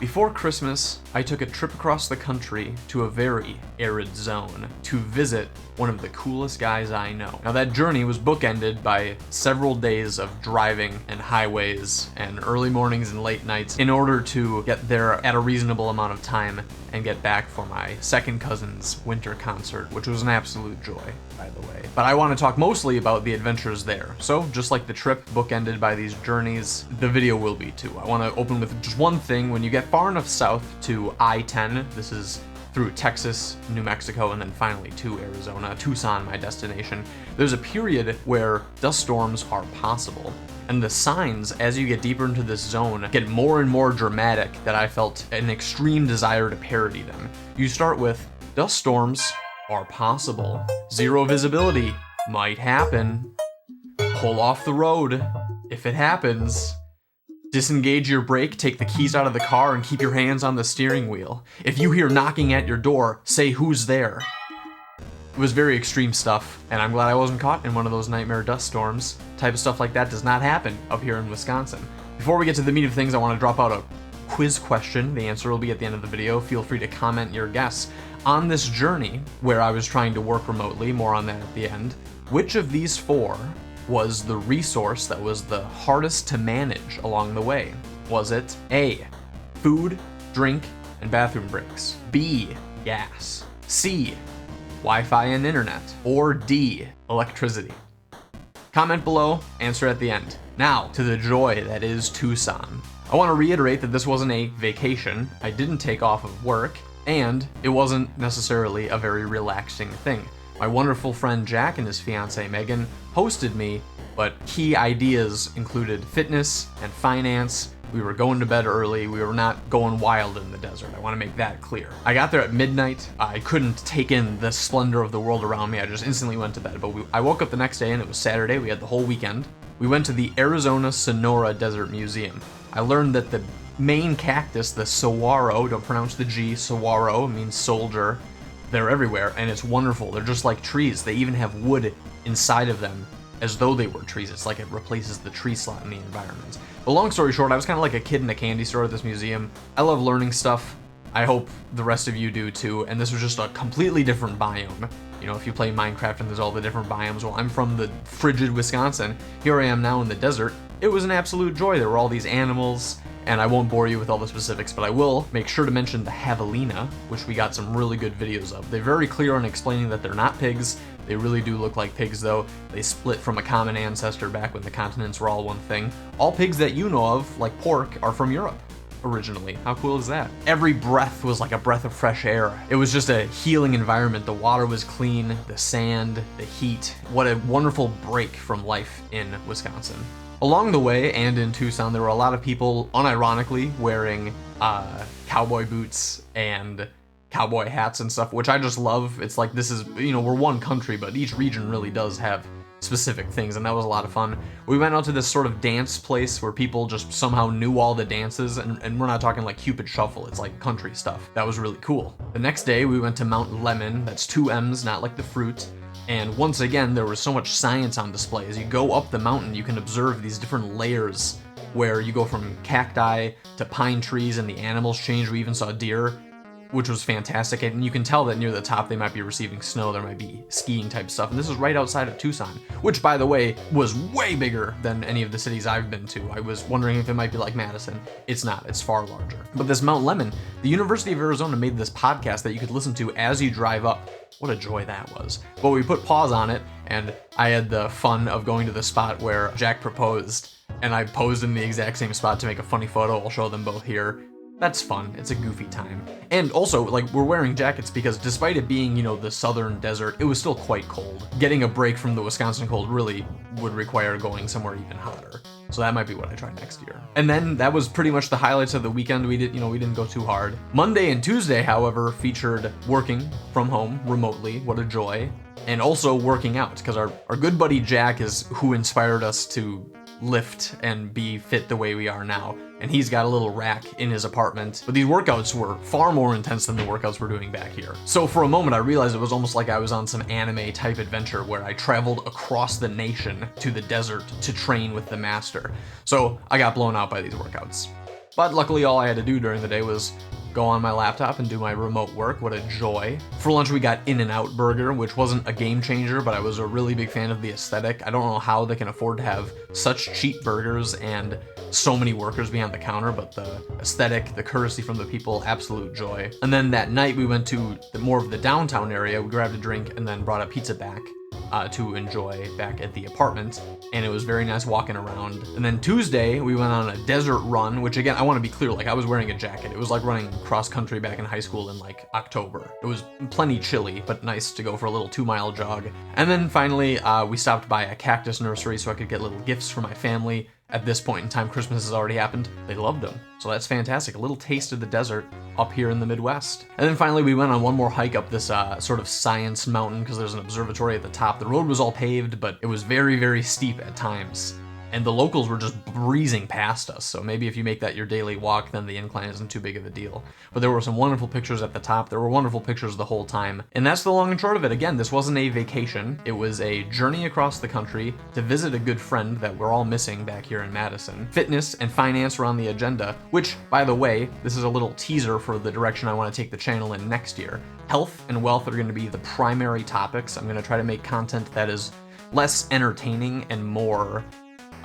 Before Christmas, I took a trip across the country to a very arid zone to visit one of the coolest guys I know. Now that journey was bookended by several days of driving and highways and early mornings and late nights in order to get there at a reasonable amount of time and get back for my second cousin's winter concert, which was an absolute joy, by the way. But I want to talk mostly about the adventures there. So just like the trip bookended by these journeys, the video will be too. I want to open with just one thing. When you get far enough south to I-10, this is through Texas, New Mexico, and then finally to Arizona, Tucson, my destination, there's a period where dust storms are possible. And the signs, as you get deeper into this zone, get more and more dramatic that I felt an extreme desire to parody them. You start with, dust storms are possible. Zero visibility might happen. Pull off the road if it happens. Disengage your brake, take the keys out of the car, and keep your hands on the steering wheel. If you hear knocking at your door, say who's there. It was very extreme stuff, and I'm glad I wasn't caught in one of those nightmare dust storms. Type of stuff like that does not happen up here in Wisconsin. Before we get to the meat of things, I want to drop out a quiz question. The answer will be at the end of the video. Feel free to comment your guess. On this journey, where I was trying to work remotely, more on that at the end, which of these four was the resource that was the hardest to manage along the way? Was it A, food, drink, and bathroom breaks? B, gas? C, Wi-Fi and internet? Or D, electricity? Comment below, answer at the end. Now, to the joy that is Tucson. I want to reiterate that this wasn't a vacation, I didn't take off of work, and it wasn't necessarily a very relaxing thing. My wonderful friend Jack and his fiancée Megan hosted me, but key ideas included fitness and finance. We were going to bed early. We were not going wild in the desert. I want to make that clear. I got there at midnight. I couldn't take in the splendor of the world around me. I just instantly went to bed. But I woke up the next day and it was Saturday. We had the whole weekend. We went to the Arizona Sonora Desert Museum. I learned that the main cactus, the saguaro, don't pronounce the G, saguaro, it means soldier. They're everywhere, and it's wonderful. They're just like trees. They even have wood inside of them as though they were trees. It's like it replaces the tree slot in the environment. But long story short, I was kind of like a kid in a candy store at this museum. I love learning stuff. I hope the rest of you do too, and this was just a completely different biome. You know, if you play Minecraft and there's all the different biomes, well, I'm from the frigid Wisconsin. Here I am now in the desert. It was an absolute joy. There were all these animals, and I won't bore you with all the specifics, but I will make sure to mention the javelina, which we got some really good videos of. They're very clear on explaining that they're not pigs. They really do look like pigs, though. They split from a common ancestor back when the continents were all one thing. All pigs that you know of, like pork, are from Europe originally. How cool is that? Every breath was like a breath of fresh air. It was just a healing environment. The water was clean, the sand, the heat. What a wonderful break from life in Wisconsin. Along the way, and in Tucson, there were a lot of people, unironically, wearing cowboy boots and cowboy hats and stuff, which I just love. It's like, this is, you know, we're one country, but each region really does have specific things, and that was a lot of fun. We went out to this sort of dance place where people just somehow knew all the dances, and we're not talking like Cupid Shuffle, it's like country stuff. That was really cool. The next day, we went to Mount Lemmon. That's 2 M's, not like the fruit. And once again, there was so much science on display. As you go up the mountain, you can observe these different layers where you go from cacti to pine trees and the animals change. We even saw deer, which was fantastic. And you can tell that near the top, they might be receiving snow. There might be skiing type stuff. And this is right outside of Tucson, which, by the way, was way bigger than any of the cities I've been to. I was wondering if it might be like Madison. It's not, it's far larger. But this Mount Lemmon, the University of Arizona made this podcast that you could listen to as you drive up. What a joy that was. But we put pause on it, and I had the fun of going to the spot where Jack proposed, and I posed in the exact same spot to make a funny photo. I'll show them both here. That's fun. It's a goofy time. And also, like, we're wearing jackets because despite it being, you know, the southern desert, it was still quite cold. Getting a break from the Wisconsin cold really would require going somewhere even hotter. So that might be what I try next year. And then that was pretty much the highlights of the weekend. We didn't go too hard. Monday and Tuesday, however, featured working from home remotely. What a joy. And also working out, because our good buddy Jack is who inspired us to lift and be fit the way we are now. And he's got a little rack in his apartment. But these workouts were far more intense than the workouts we're doing back here. So for a moment, I realized it was almost like I was on some anime type adventure where I traveled across the nation to the desert to train with the master. So I got blown out by these workouts. But luckily all I had to do during the day was go on my laptop and do my remote work. What a joy. For lunch we got In-N-Out Burger, which wasn't a game changer, but I was a really big fan of the aesthetic. I don't know how they can afford to have such cheap burgers and so many workers behind the counter, but the aesthetic, the courtesy from the people, absolute joy. And then that night we went to more of the downtown area, we grabbed a drink and then brought a pizza back to enjoy back at the apartment, and it was very nice walking around. And then Tuesday we went on a desert run, which again, I want to be clear, like I was wearing a jacket. It was like running cross country back in high school in like October. It was plenty chilly, but nice to go for a little 2-mile jog. And then finally we stopped by a cactus nursery so I could get little gifts for my family. At this point in time, Christmas has already happened. They loved them. So that's fantastic. A little taste of the desert up here in the Midwest. And then finally, we went on one more hike up this sort of science mountain because there's an observatory at the top. The road was all paved, but it was very, very steep at times. And the locals were just breezing past us, so maybe if you make that your daily walk, then the incline isn't too big of a deal. But there were some wonderful pictures at the top. There were wonderful pictures the whole time. And that's the long and short of it. Again, this wasn't a vacation. It was a journey across the country to visit a good friend that we're all missing back here in Madison. Fitness and finance were on the agenda, which, by the way, this is a little teaser for the direction I want to take the channel in next year. Health and wealth are going to be the primary topics. I'm going to try to make content that is less entertaining and more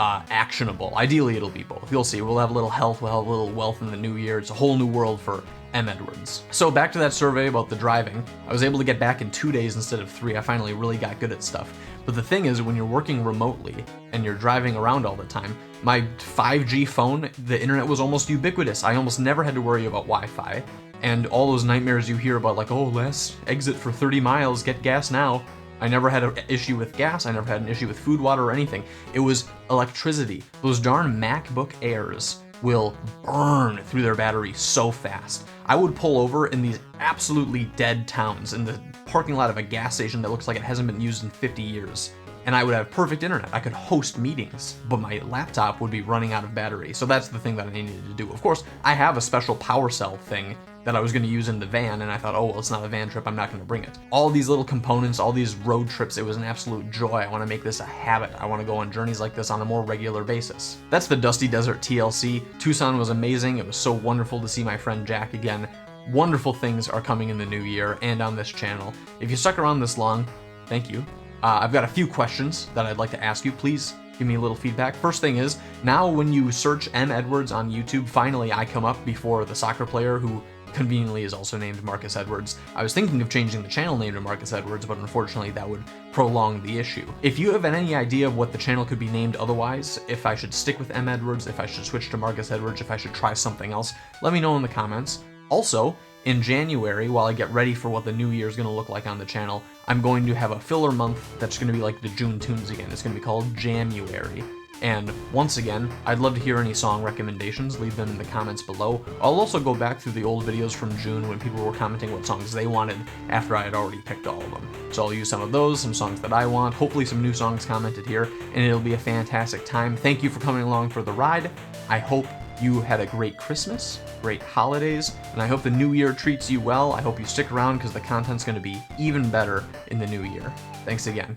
actionable. Ideally, it'll be both. You'll see. We'll have a little health, we'll have a little wealth in the new year. It's a whole new world for M. Edwards. So back to that survey about the driving. I was able to get back in 2 days instead of 3. I finally really got good at stuff. But the thing is, when you're working remotely and you're driving around all the time, my 5G phone, the internet was almost ubiquitous. I almost never had to worry about Wi-Fi. And all those nightmares you hear about, like, oh, last exit for 30 miles, get gas now. I never had an issue with gas, I never had an issue with food, water, or anything. It was electricity. Those darn MacBook Airs will burn through their battery so fast. I would pull over in these absolutely dead towns in the parking lot of a gas station that looks like it hasn't been used in 50 years. And I would have perfect internet. I could host meetings, but my laptop would be running out of battery. So that's the thing that I needed to do. Of course, I have a special power cell thing that I was going to use in the van, and I thought, oh, well, it's not a van trip, I'm not going to bring it. All these little components, all these road trips, it was an absolute joy. I want to make this a habit. I want to go on journeys like this on a more regular basis. That's the Dusty Desert TLC. Tucson was amazing. It was so wonderful to see my friend Jack again. Wonderful things are coming in the new year and on this channel. If you stuck around this long, thank you. I've got a few questions that I'd like to ask you. Please give me a little feedback. First thing is, now when you search M. Edwards on YouTube, finally I come up before the soccer player who conveniently is also named Marcus Edwards. I was thinking of changing the channel name to Marcus Edwards, but unfortunately that would prolong the issue. If you have any idea of what the channel could be named otherwise, if I should stick with M. Edwards, if I should switch to Marcus Edwards, if I should try something else, let me know in the comments. Also, in January, while I get ready for what the new year is going to look like on the channel, I'm going to have a filler month that's going to be like the June Tunes again. It's going to be called January. And once again, I'd love to hear any song recommendations. Leave them in the comments below. I'll also go back through the old videos from June when people were commenting what songs they wanted after I had already picked all of them. So I'll use some of those, some songs that I want, hopefully some new songs commented here, and it'll be a fantastic time. Thank you for coming along for the ride. I hope you had a great Christmas, great holidays, and I hope the new year treats you well. I hope you stick around because the content's going to be even better in the new year. Thanks again.